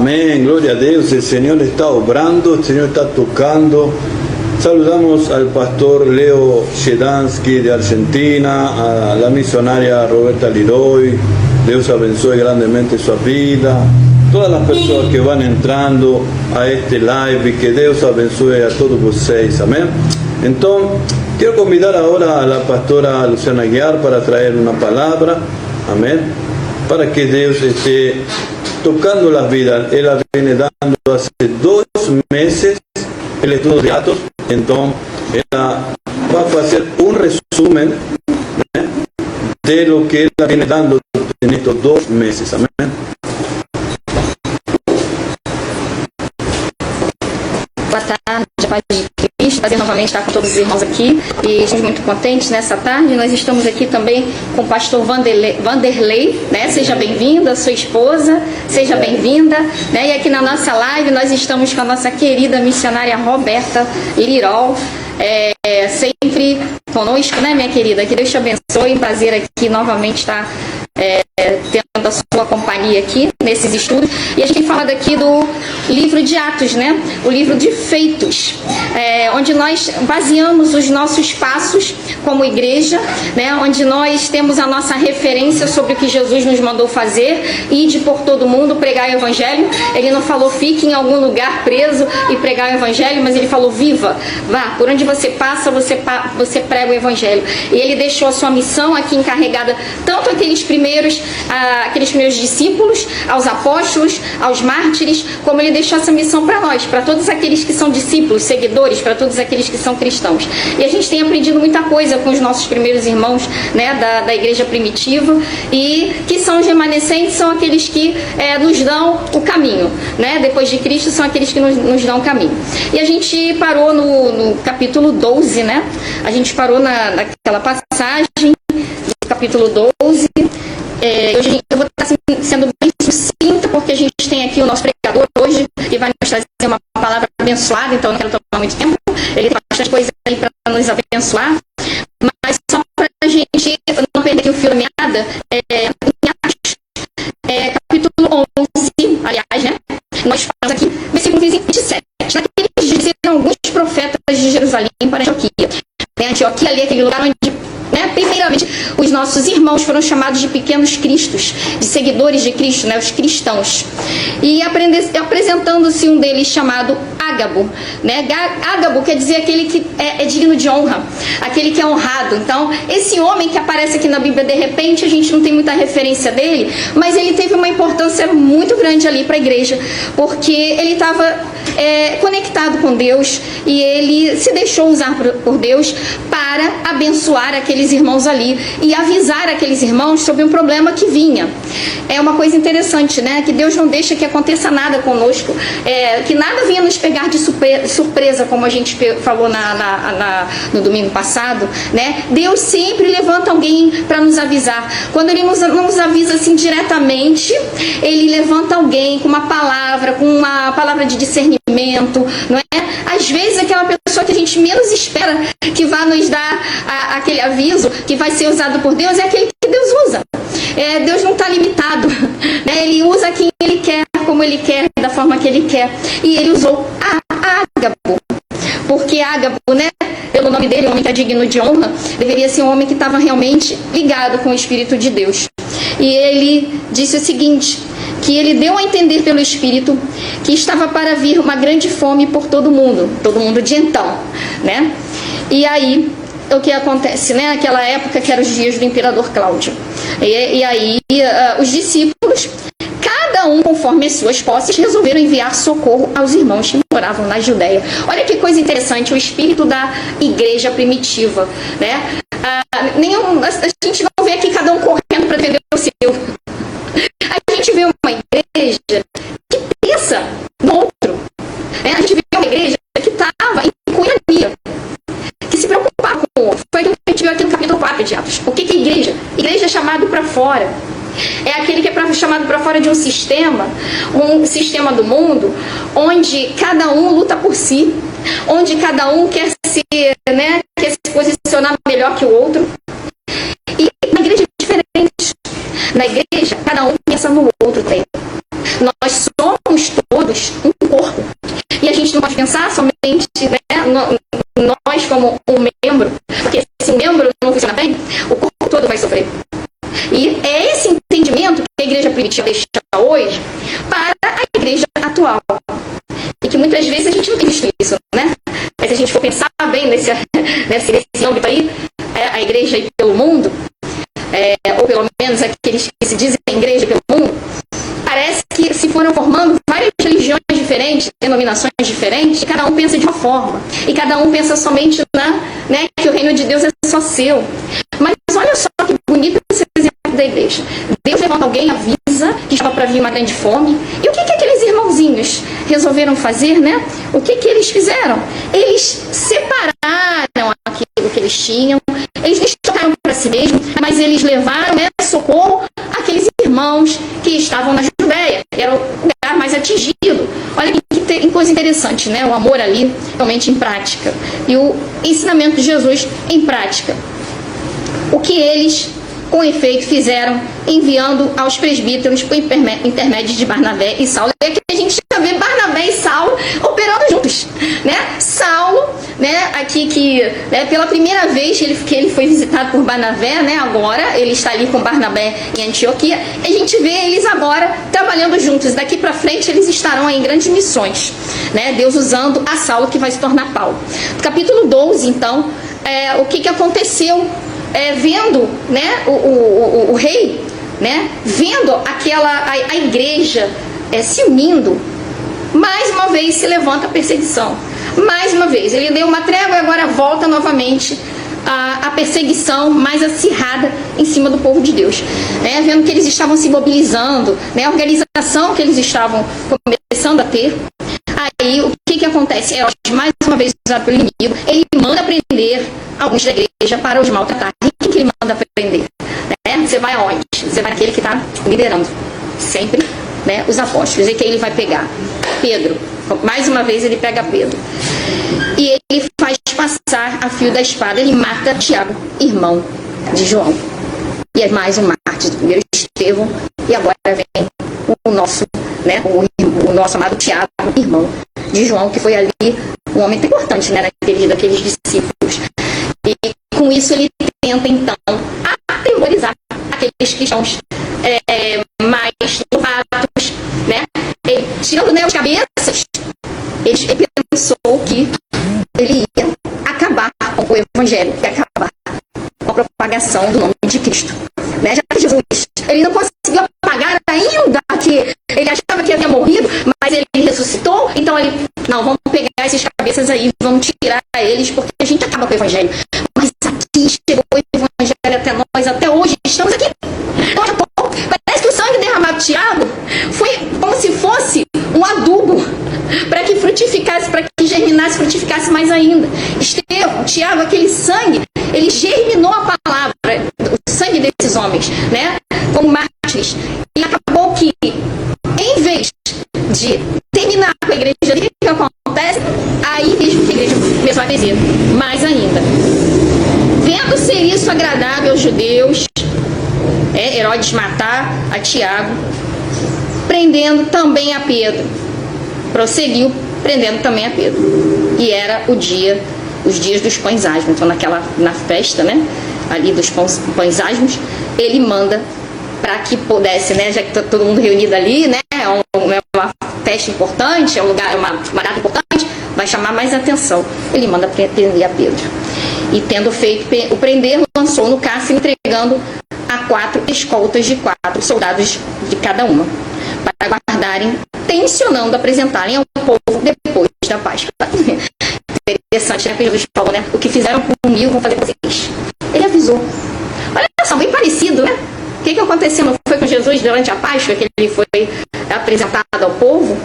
Amén, gloria a Dios, el Señor está obrando, el Señor está tocando. Saludamos al pastor Leo Shedansky de Argentina, a la misionaria Roberta Liroy. Dios abençoe grandemente su vida. Todas las personas que van entrando a este live, y que Dios abençoe a todos vocês, amén. Entonces, quiero convidar ahora a la pastora Luciana Aguiar para traer una palabra, amén, para que Dios esté tocando las vidas. Él viene dando hace 2 meses el estudio de Atos, entonces ella va a hacer un resumen de lo que él viene dando en estos 2 meses, amén. Boa tarde, paz de Cristo, prazer novamente estar com todos os irmãos aqui e estamos muito contentes nessa tarde. Nós estamos aqui também com o pastor Vanderlei, né? Seja bem-vinda, sua esposa, seja bem-vinda, né? E aqui na nossa live nós estamos com a nossa querida missionária Roberta Lirol, sempre conosco, né, minha querida? Que Deus te abençoe, prazer aqui novamente estar tendo a sua companhia aqui nesses estudos. E a gente fala daqui do livro de Atos, né? O livro de Feitos, onde nós baseamos os nossos passos como igreja, né? Onde nós temos a nossa referência sobre o que Jesus nos mandou fazer, ide por todo mundo pregar o evangelho. Ele não falou fique em algum lugar preso e pregar o evangelho, mas ele falou viva, vá, por onde você passa, você prega o evangelho. E ele deixou a sua missão aqui encarregada tanto aqueles primeiros discípulos, aos apóstolos, aos mártires, como ele deixou essa missão para nós, para todos aqueles que são discípulos, seguidores, para todos aqueles que são cristãos. E a gente tem aprendido muita coisa com os nossos primeiros irmãos, né, da igreja primitiva, e que são os remanescentes, são aqueles que nos dão o caminho, né? Depois de Cristo são aqueles que nos dão o caminho. E a gente parou no capítulo 12, né? A gente parou naquela passagem do capítulo 12. Hoje eu vou estar sendo bem sucinta, porque a gente tem aqui o nosso pregador hoje, que vai nos trazer uma palavra abençoada, então não quero tomar muito tempo. Ele tem bastante coisa aí para nos abençoar, mas só para a gente não perder aqui o fio da meada, capítulo 11, aliás, né? Nós falamos aqui, versículo 27. Naqueles dias eram alguns profetas de Jerusalém para Antioquia. Antioquia ali, aquele lugar onde, né, primeiramente, os nossos irmãos foram chamados de pequenos cristos, de seguidores de Cristo, né, os cristãos. E apresentando-se um deles chamado Ágabo, né? Ágabo quer dizer aquele que é digno de honra, aquele que é honrado. Então, esse homem que aparece aqui na Bíblia, de repente, a gente não tem muita referência dele, mas ele teve uma importância muito grande ali para a igreja, porque ele estava conectado com Deus e ele se deixou usar por Deus para abençoar aqueles irmãos ali e avisar aqueles irmãos sobre um problema que vinha. É uma coisa interessante, né? Que Deus não deixa que aconteça nada conosco, que nada venha nos pegar de surpresa, como a gente falou no domingo passado, né? Deus sempre levanta alguém para nos avisar. Quando Ele não nos avisa assim diretamente, Ele levanta alguém com uma palavra de discernimento, não é? Às vezes aquela pessoa que a gente menos espera que vá nos dar aquele aviso, que vai ser usado por Deus, é aquele que Deus usa. Deus não está limitado, né? Ele usa quem Ele quer, como Ele quer, da forma que Ele quer. E Ele usou Ágabo, porque Ágabo, né, pelo nome dele, um homem que é digno de honra, deveria ser um homem que estava realmente ligado com o Espírito de Deus. E ele disse o seguinte, que ele deu a entender pelo Espírito que estava para vir uma grande fome por todo mundo de então, né? E aí, o que acontece, né? Naquela época que eram os dias do imperador Cláudio. E aí, os discípulos, cada um conforme as suas posses, resolveram enviar socorro aos irmãos que moravam na Judéia. Olha que coisa interessante, o espírito da igreja primitiva, né? A gente não vê aqui cada um correndo para defender o seu. A gente vê uma igreja que pensa no outro. A gente vê uma igreja que estava em coinonia, que se preocupava com o outro. Foi aquilo que a gente viu aqui no capítulo 4 de Atos. O que é igreja? Igreja é chamado para fora. É aquele que é chamado para fora de um sistema do mundo, onde cada um luta por si, onde cada um quer se posicionar melhor que o outro. E na igreja é diferente. Na igreja, cada um pensa no outro tempo. Nós somos somos um corpo. E a gente não pode pensar somente, né, nós como um membro, porque se um membro não funciona bem, o corpo todo vai sofrer. E é esse entendimento que a igreja primitiva deixa hoje para a igreja atual. E que muitas vezes a gente não tem visto isso, né? Mas se a gente for pensar bem nesse âmbito aí, a igreja aí pelo mundo, ou pelo menos aqueles que se dizem igreja pelo mundo, parece que se foram formando várias religiões diferentes, denominações diferentes, e cada um pensa de uma forma. E cada um pensa somente que o reino de Deus é só seu. Mas olha só que bonito esse exemplo da igreja. Deus levanta alguém, avisa que estava para vir uma grande fome. E o que aqueles irmãozinhos resolveram fazer, né? O que eles fizeram? Eles separaram aquilo que eles tinham, eles tocaram para si mesmos, mas eles levaram socorro àqueles irmãos que estavam na Judéia, que era o lugar mais atingido. Olha que coisa interessante, né? O amor ali realmente em prática. E o ensinamento de Jesus em prática. O que eles, com efeito, fizeram enviando aos presbíteros por intermédio de Barnabé e Saulo. É que a gente já vê Barnabé e Saulo operando juntos, né? Saulo, né, aqui que pela primeira vez que ele foi visitado por Barnabé, né, agora ele está ali com Barnabé em Antioquia, a gente vê eles agora trabalhando juntos. Daqui para frente eles estarão em grandes missões, né? Deus usando a Saulo que vai se tornar Paulo. No capítulo 12, então, o que aconteceu? Vendo, né, o rei, né, vendo a igreja se unindo, mais uma vez se levanta a perseguição. Mais uma vez, ele deu uma trégua e agora volta novamente a perseguição mais acirrada em cima do povo de Deus. Vendo que eles estavam se mobilizando, né, a organização que eles estavam começando a ter. Aí, o que acontece? Herodes, mais uma vez usado pelo inimigo, ele manda prender alguns da igreja para os maltratar. E quem que ele manda prender? Você vai aonde? Você vai naquele que está liderando. Sempre, né, os apóstolos. E quem ele vai pegar? Pedro. Mais uma vez ele pega Pedro. E ele faz passar a fio da espada. Ele mata Tiago, irmão de João. E é mais um mártir do primeiro Estevão. E agora vem o nosso, né, o nosso amado Tiago, irmão de João, que foi ali um homem importante, né, daqueles discípulos. E com isso ele tenta então atemorizar aqueles cristãos mais novatos, né? Ele, tirando, né, os cabeças, ele pensou que ele ia acabar com o evangelho, ia acabar com a propagação do nome de Cristo, né? Já que Jesus, ele não conseguiu apagar ainda que ele achava que havia morrido, mas ele ressuscitou. Então ele, não, vamos pegar esses cabeças aí, vamos tirar eles, porque a gente acaba com o evangelho. Mas aqui chegou o evangelho até nós, até hoje estamos aqui. Parece que o sangue derramado de Tiago foi como se fosse um adubo para que frutificasse, para que germinasse, frutificasse mais ainda. Tiago, aquele sangue, ele germinou a palavra, o sangue desses homens, né, como mártires. E acabou que, em vez de terminar com a igreja, o que acontece? Aí mesmo que a igreja começou a crescer mais ainda. Vendo ser isso agradável aos judeus, Herodes matar a Tiago, prendendo também a Pedro. Prosseguiu prendendo também a Pedro. E era os dias dos pães asmos. Então na festa, né, ali dos pães asmos, ele manda para que pudesse, né, já que tá todo mundo reunido ali, né, é uma festa importante, é um lugar, uma data importante, vai chamar mais atenção. Ele manda prender a Pedro. E tendo feito o prender, lançou no cárcere, entregando a 4 escoltas de 4 soldados de cada uma, para guardarem, tensionando apresentarem ao povo depois da Páscoa. Interessante, né? Que Jesus falou, né? O que fizeram comigo, vão fazer com vocês. Ele avisou. Olha só, bem parecido, né? O que aconteceu? Não foi com Jesus durante a Páscoa que ele foi apresentado ao povo?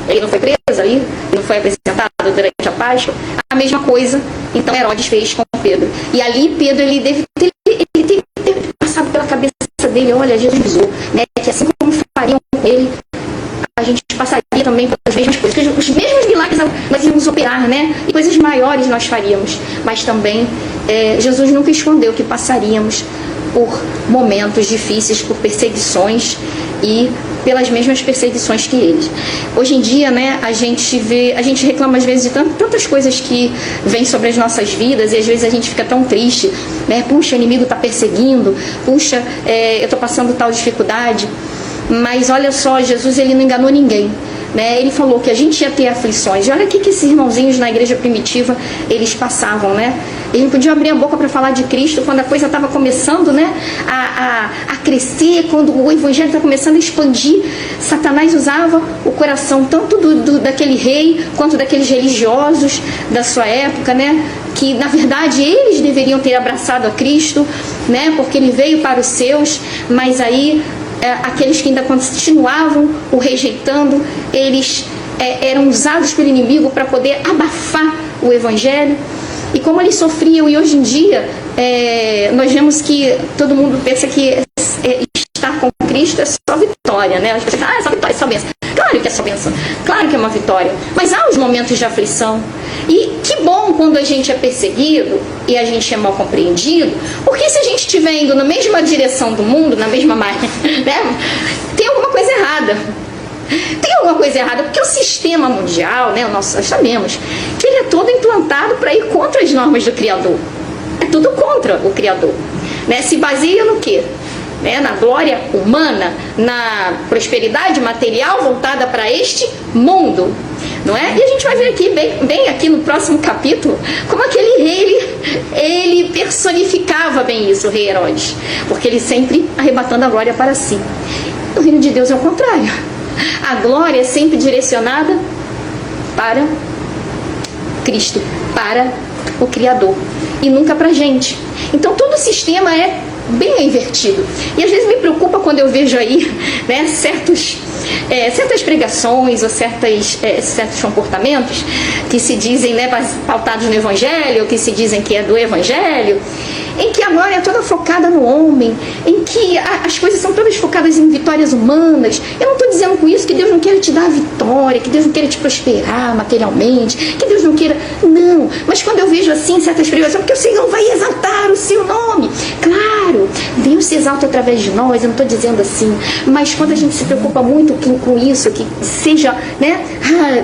Ele não foi preso ali? Ele não foi apresentado durante a Páscoa? A mesma coisa, então, Herodes fez com Pedro. E ali, Pedro, ele deve ter passado pela cabeça dele, olha, Jesus avisou, né? Que assim como fariam com ele, a gente passaria também pelas mesmas coisas. Os mesmos milagres nós íamos operar, né? E coisas maiores nós faríamos. Mas também, Jesus nunca escondeu que passaríamos por momentos difíceis, por perseguições e pelas mesmas perseguições que eles. Hoje em dia, né, a gente reclama às vezes de tantas coisas que vêm sobre as nossas vidas, e às vezes a gente fica tão triste, né? Puxa, o inimigo está perseguindo, puxa, eu estou passando tal dificuldade. Mas olha só, Jesus, ele não enganou ninguém, né? Ele falou que a gente ia ter aflições. E olha o que esses irmãozinhos na igreja primitiva, eles passavam, né? Eles não podiam abrir a boca para falar de Cristo quando a coisa estava começando, né, a crescer, quando o evangelho está começando a expandir. Satanás usava o coração tanto daquele rei quanto daqueles religiosos da sua época, né, que na verdade eles deveriam ter abraçado a Cristo, né, porque ele veio para os seus, mas aí aqueles que ainda continuavam o rejeitando, eles eram usados pelo inimigo para poder abafar o evangelho. E como eles sofriam, e hoje em dia nós vemos que todo mundo pensa que estar com Cristo é só vitória, né? As pessoas pensam, é só vitória, é só bênção. Claro que é só bênção, claro que é uma vitória, mas há os momentos de aflição. E que bom quando a gente é perseguido e a gente é mal compreendido, porque se a gente estiver indo na mesma direção do mundo, na mesma margem, né, tem alguma coisa errada. Tem alguma coisa errada, porque o sistema mundial, né, nós sabemos que ele é todo implantado para ir contra as normas do Criador. É tudo contra o Criador, né? Se baseia no quê? Né? Na glória humana, na prosperidade material voltada para este mundo, não é? E a gente vai ver aqui, bem aqui no próximo capítulo, como aquele rei, ele personificava bem isso, o rei Herodes, porque ele sempre arrebatando a glória para si. No reino de Deus é o contrário. A glória é sempre direcionada para Cristo, para o Criador, e nunca para a gente. Então todo o sistema é bem invertido. E às vezes me preocupa quando eu vejo aí, né, certas pregações ou certos comportamentos que se dizem, né, pautados no Evangelho, que se dizem que é do Evangelho, em que a glória é toda focada no homem, em que as coisas são todas focadas em vitórias humanas. Eu não estou dizendo com isso que Deus não queira te dar a vitória, que Deus não queira te prosperar materialmente, que Deus não queira... Não, mas quando eu vejo assim certas pregações, porque o Senhor vai exaltar o seu nome. Claro, Deus se exalta através de nós, eu não estou dizendo assim, mas quando a gente se preocupa muito com isso, que seja, né,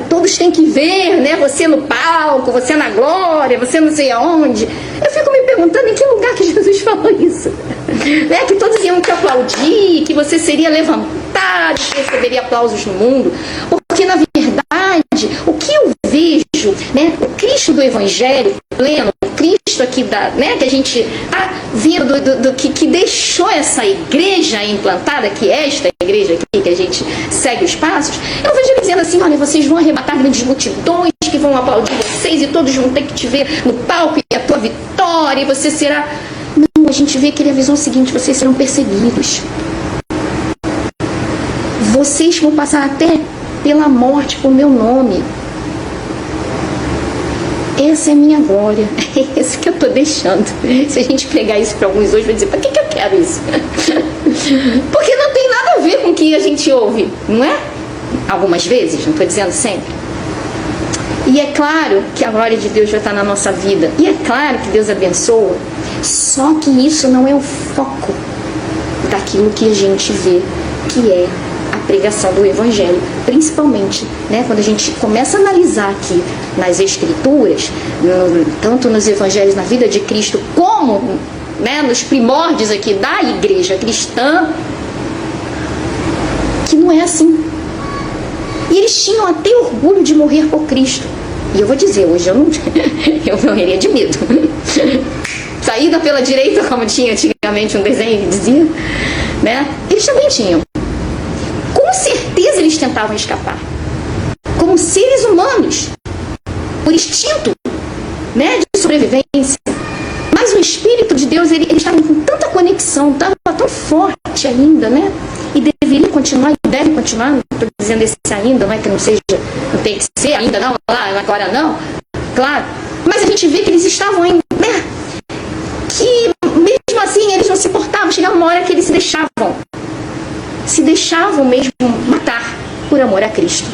todos têm que ver, né, você no palco, você na glória, você não sei aonde, eu fico me perguntando em que lugar que Jesus falou isso, né, que todos iam te aplaudir, que você seria levantado, que receberia aplausos no mundo, porque na verdade, o que eu vejo, né, o Cristo do Evangelho pleno, o Cristo aqui né, que a gente está vendo que deixou essa igreja implantada, que é esta igreja aqui, que a gente segue os passos, eu vejo ele dizendo assim, olha, vocês vão arrebatar grandes multidões que vão aplaudir vocês e todos vão ter que te ver no palco e a tua vitória, e você será... Não, a gente vê que ele avisou o seguinte, vocês serão perseguidos. Vocês vão passar até pela morte por meu nome. Essa é minha glória, é isso que eu estou deixando. Se a gente pregar isso para alguns hoje, vai dizer, para que eu quero isso? Porque não tem nada a ver com o que a gente ouve, não é? Algumas vezes, não estou dizendo sempre. E é claro que a glória de Deus já está na nossa vida, e é claro que Deus abençoa, só que isso não é o foco daquilo que a gente vê, que é a pregação do Evangelho, principalmente, né, quando a gente começa a analisar aqui nas Escrituras, tanto nos Evangelhos, na vida de Cristo, como, né, nos primórdios aqui da igreja cristã, que não é assim. E eles tinham até orgulho de morrer por Cristo. E eu vou dizer, hoje eu morreria de medo. Saída pela direita, como tinha antigamente um desenho que dizia, né? Eles também tinham. Com certeza eles tentavam escapar. Como seres humanos, por instinto, né, de sobrevivência. Mas o Espírito de Deus, eles estavam com tanta conexão, estava tão forte ainda, né? E deveria continuar, e deve continuar, não estou dizendo esse ainda, não é que não seja, não tem que ser ainda não, lá, agora não, claro. Mas a gente vê que eles estavam ainda, né? Que mesmo assim eles não se portavam, chegava uma hora que eles se deixavam mesmo matar por amor a Cristo,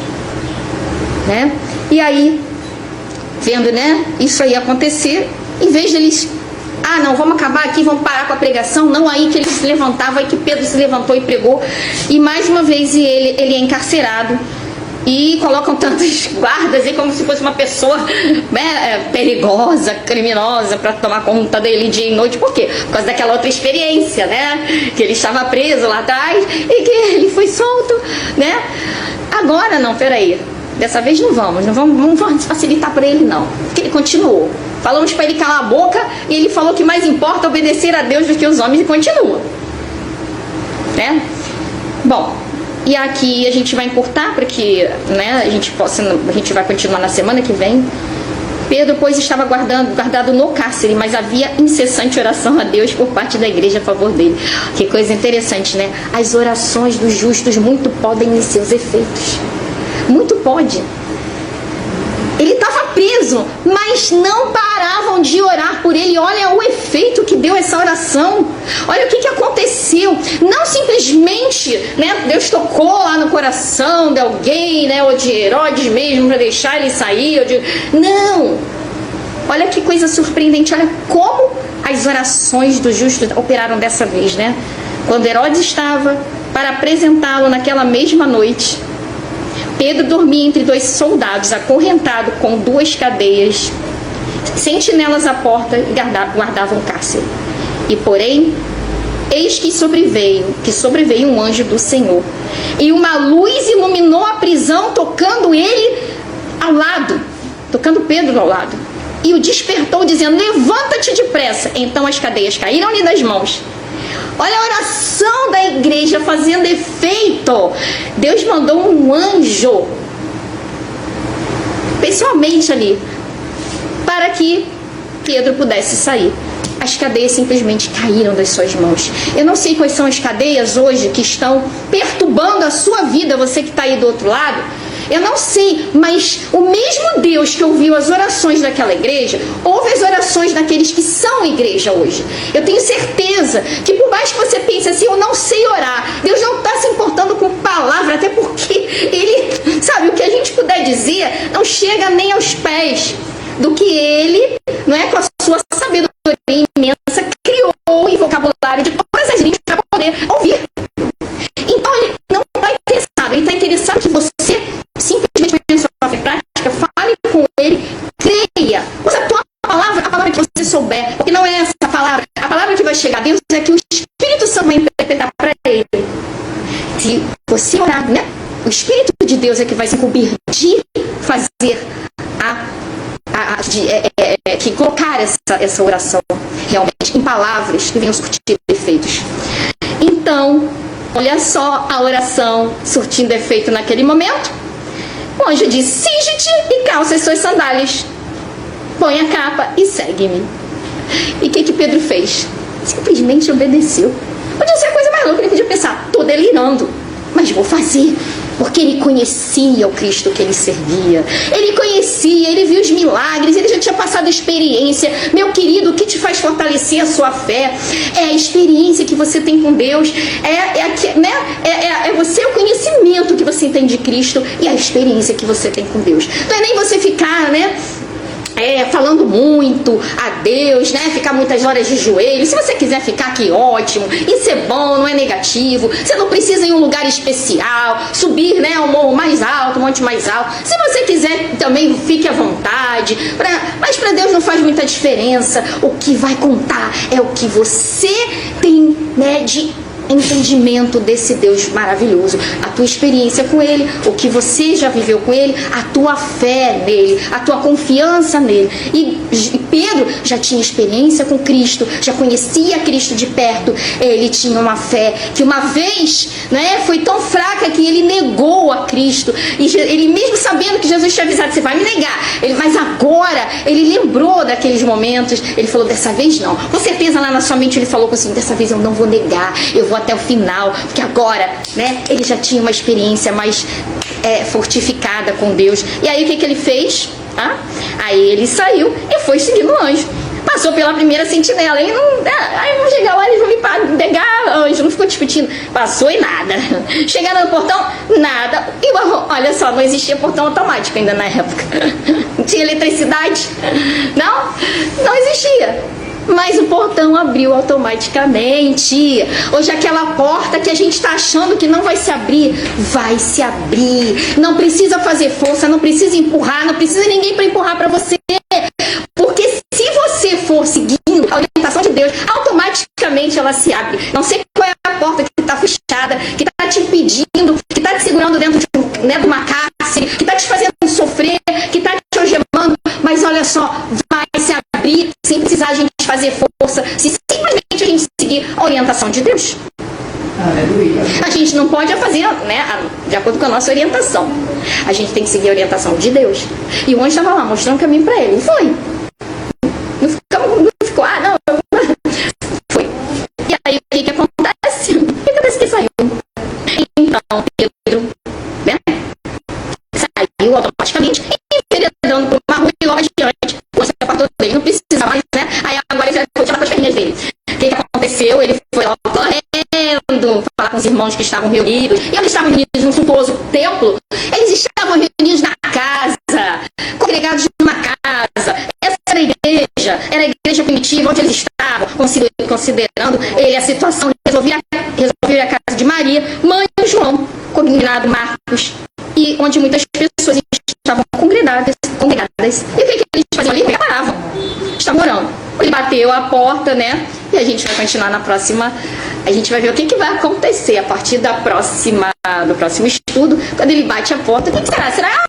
né? E aí, vendo, né, isso aí acontecer, em vez de eles Ah, não, vamos acabar aqui, vamos parar com a pregação. Não, aí que ele se levantava, aí que Pedro se levantou e pregou. E mais uma vez ele é encarcerado. E colocam tantos guardas aí como se fosse uma pessoa, né, perigosa, criminosa, para tomar conta dele dia e noite. Por quê? Por causa daquela outra experiência, né? Que ele estava preso lá atrás e que ele foi solto, né? Agora não, peraí. Dessa vez não vamos facilitar para ele não. Porque ele continuou. Falamos para ele calar a boca e ele falou que mais importa obedecer a Deus do que os homens e continua. Né? Bom, e aqui a gente vai encurtar para que, né, a gente vai continuar na semana que vem. Pedro, pois, estava guardado no cárcere, mas havia incessante oração a Deus por parte da igreja a favor dele. Que coisa interessante, né? As orações dos justos muito podem em seus efeitos. Muito pode. Ele estava preso, mas não paravam de orar por ele. Olha o efeito que deu essa oração. Olha o que aconteceu. Não simplesmente, né, Deus tocou lá no coração de alguém, né, ou de Herodes mesmo, para deixar ele sair. Não. Olha que coisa surpreendente. Olha como as orações do justo operaram dessa vez, né? Quando Herodes estava para apresentá-lo naquela mesma noite, Pedro dormia entre dois soldados, acorrentado com duas cadeias, sentinelas à porta e guardavam o cárcere. E porém, eis que sobreveio um anjo do Senhor, e uma luz iluminou a prisão, tocando ele ao lado, tocando Pedro ao lado, e o despertou, dizendo: levanta-te depressa. Então as cadeias caíram-lhe das mãos. Olha a oração da igreja fazendo efeito. Deus mandou um anjo pessoalmente ali para que Pedro pudesse sair. As cadeias simplesmente caíram das suas mãos. Eu não sei quais são as cadeias hoje que estão perturbando a sua vida, você que está aí do outro lado. Eu não sei, mas o mesmo Deus que ouviu as orações daquela igreja, ouve as orações daqueles que são igreja hoje. Eu tenho certeza que por mais que você pense assim, eu não sei orar, Deus não está se importando com palavra, até porque Ele, sabe, o que a gente puder dizer não chega nem aos pés do que Ele, não é, com a sua sabedoria imensa, criou em vocabulário de todas as línguas para poder ouvir. Então Ele não está interessado, Ele está interessado que você simplesmente põe a sua fé em prática, fale com Ele, creia, usa a tua palavra, a palavra que você souber, porque não é essa palavra, a palavra que vai chegar a Deus é que o Espírito Santo vai interpretar para Ele. Se você orar, né, o Espírito de Deus é que vai se incumbir de fazer de colocar essa oração realmente em palavras que venham surtir efeitos. Então, olha só a oração surtindo efeito naquele momento. O anjo disse: cinge-te e calça as suas sandálias, põe a capa e segue-me. E o que Pedro fez? Simplesmente obedeceu. Podia ser a coisa mais louca, ele podia pensar: estou delirando, mas vou fazer. Porque ele conhecia o Cristo que ele servia. Ele conhecia, ele viu os milagres, ele já tinha passado a experiência. Meu querido, o que te faz fortalecer a sua fé é a experiência que você tem com Deus. É você, o conhecimento que você tem de Cristo e a experiência que você tem com Deus. Não é nem você ficar, né, falando muito a Deus, né? Ficar muitas horas de joelho. Se você quiser ficar aqui, ótimo. Isso é bom, não é negativo. Você não precisa ir em um lugar especial, subir, né, ao morro mais alto, um monte mais alto. Se você quiser também, fique à vontade. Mas para Deus não faz muita diferença. O que vai contar é o que você tem, né, de entendimento desse Deus maravilhoso, a tua experiência com Ele, o que você já viveu com Ele, a tua fé nele, a tua confiança nele. E Pedro já tinha experiência com Cristo, já conhecia Cristo de perto. Ele tinha uma fé que uma vez, né, foi tão fraca que ele negou a Cristo, e ele mesmo sabendo que Jesus tinha avisado: você vai me negar, mas agora ele lembrou daqueles momentos. Ele falou: dessa vez não. Com certeza lá na sua mente ele falou assim: dessa vez eu não vou negar, eu vou até o final, porque agora, né, ele já tinha uma experiência mais fortificada com Deus. E aí o que ele fez? Aí ele saiu e foi seguindo o anjo. Passou pela primeira sentinela, aí vamos chegar lá, eles vão me pegar, anjo, não ficou discutindo. Passou e nada. Chegaram no portão, nada. E olha só, não existia portão automático ainda na época. Não tinha eletricidade, não existia. mas o portão abriu automaticamente. Hoje aquela porta que a gente está achando que não vai se abrir, vai se abrir. Não precisa fazer força, não precisa empurrar, não precisa ninguém para empurrar para você. Porque se você for seguindo a orientação de Deus, automaticamente ela se abre. Não sei qual é a porta que está fechada, que está te impedindo, que está te segurando dentro de uma cárcere, que está te fazendo sofrer, que está te algemando, mas olha só, vai se abrir sem precisar a gente fazer força, se simplesmente a gente seguir a orientação de Deus. Aleluia. A gente não pode fazer, né, de acordo com a nossa orientação. A gente tem que seguir a orientação de Deus. E o anjo estava lá mostrando o caminho para ele. E foi. Não ficou, não. Foi. E aí o que acontece? O que acontece que saiu? Então, Pedro, né, saiu automaticamente e enveredando por uma rua e logo adiante. O anjo se apartou dele, não precisa mais, né? Aí agora ele já foi tirar as perninhas dele. O que aconteceu? Ele foi lá correndo, falar com os irmãos que estavam reunidos. E eles estavam reunidos num suntuoso templo. Eles estavam reunidos na casa, congregados numa casa. Essa era a igreja primitiva onde eles estavam, considerando ele a situação. Resolveu ir à casa de Maria, mãe de João, combinado Marcos, e onde muitas pessoas estavam congregadas. E o que eles faziam ali? Paravam. Estavam orando. Ele bateu a porta, né? E a gente vai continuar na próxima. A gente vai ver o que vai acontecer a partir do próximo estudo. Quando ele bate a porta, o que será? Será?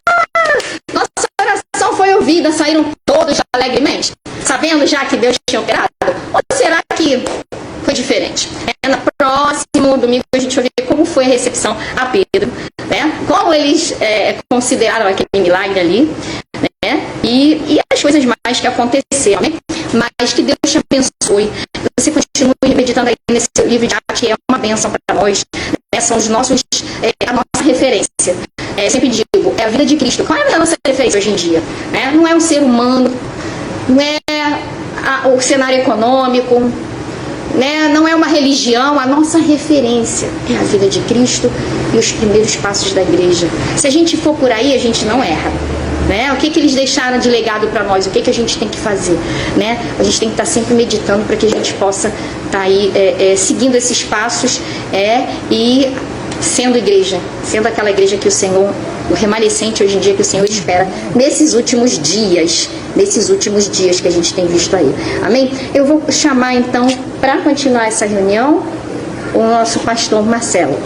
Nossa oração foi ouvida, saíram todos alegremente, sabendo já que Deus tinha operado? Ou será que foi diferente? No próximo domingo a gente vai ver como foi a recepção a Pedro, né? Como eles consideraram aquele milagre ali, né? E as coisas mais que aconteceram, né? Mas que Deus te abençoe. Você continue meditando aí nesse livro, já que é uma bênção para nós, né? São os nossos, a nossa referência. Sempre digo, é a vida de Cristo. Qual é a nossa referência hoje em dia? Né? Não é um ser humano, não é o cenário econômico, né? Não é uma religião. A nossa referência é a vida de Cristo e os primeiros passos da igreja. Se a gente for por aí, a gente não erra. Né? O que eles deixaram de legado para nós? O que a gente tem que fazer? Né? A gente tem que estar sempre meditando para que a gente possa estar aí seguindo esses passos e sendo igreja, sendo aquela igreja que o Senhor, o remanescente hoje em dia que o Senhor espera nesses últimos dias que a gente tem visto aí. Amém? Eu vou chamar então, para continuar essa reunião, o nosso pastor Marcelo.